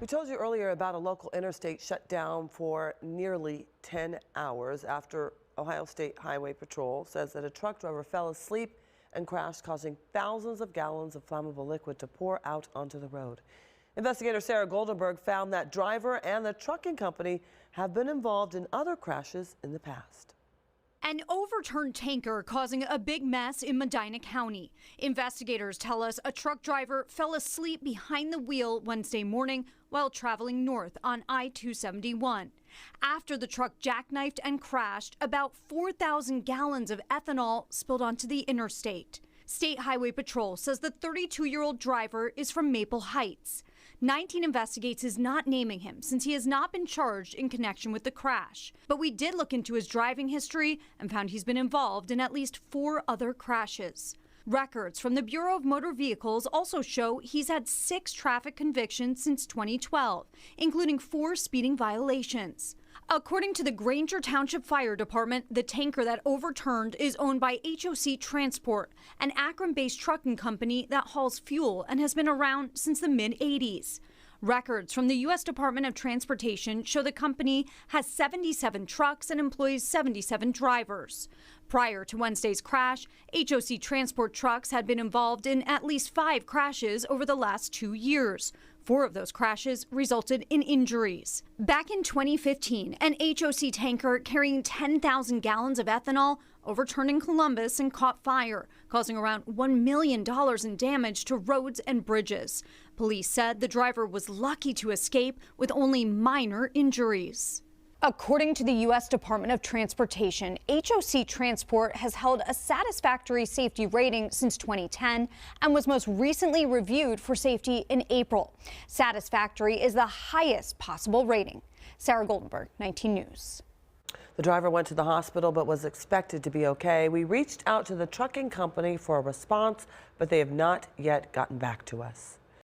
We told you earlier about a local interstate shut down for nearly 10 hours after Ohio State Highway Patrol says that a truck driver fell asleep and crashed, causing thousands of gallons of flammable liquid to pour out onto the road. Investigator Sarah Goldenberg found that driver and the trucking company have been involved in other crashes in the past. An overturned tanker causing a big mess in Medina County. Investigators tell us a truck driver fell asleep behind the wheel Wednesday morning while traveling north on I-271. After the truck jackknifed and crashed, about 4,000 gallons of ethanol spilled onto the interstate. State Highway Patrol says the 32-year-old driver is from Maple Heights. 19 Investigates is not naming him since he has not been charged in connection with the crash. But we did look into his driving history and found he's been involved in at least 4 other crashes. Records from the Bureau of Motor Vehicles also show he's had 6 traffic convictions since 2012, including 4 speeding violations. According to the Granger Township Fire Department, the tanker that overturned is owned by HOC Transport, an Akron-based trucking company that hauls fuel and has been around since the mid-'80s. Records from the U.S. Department of Transportation show the company has 77 trucks and employs 77 drivers. Prior to Wednesday's crash, HOC Transport trucks had been involved in at least 5 crashes over the last 2 years. 4 of those crashes resulted in injuries. Back in 2015, an HOC tanker carrying 10,000 gallons of ethanol overturned in Columbus and caught fire, causing around $1 million in damage to roads and bridges. Police said the driver was lucky to escape with only minor injuries. According to the U.S. Department of Transportation, HOC Transport has held a satisfactory safety rating since 2010 and was most recently reviewed for safety in April. Satisfactory is the highest possible rating. Sarah Goldenberg, 19 News. The driver went to the hospital but was expected to be okay. We reached out to the trucking company for a response, but they have not yet gotten back to us.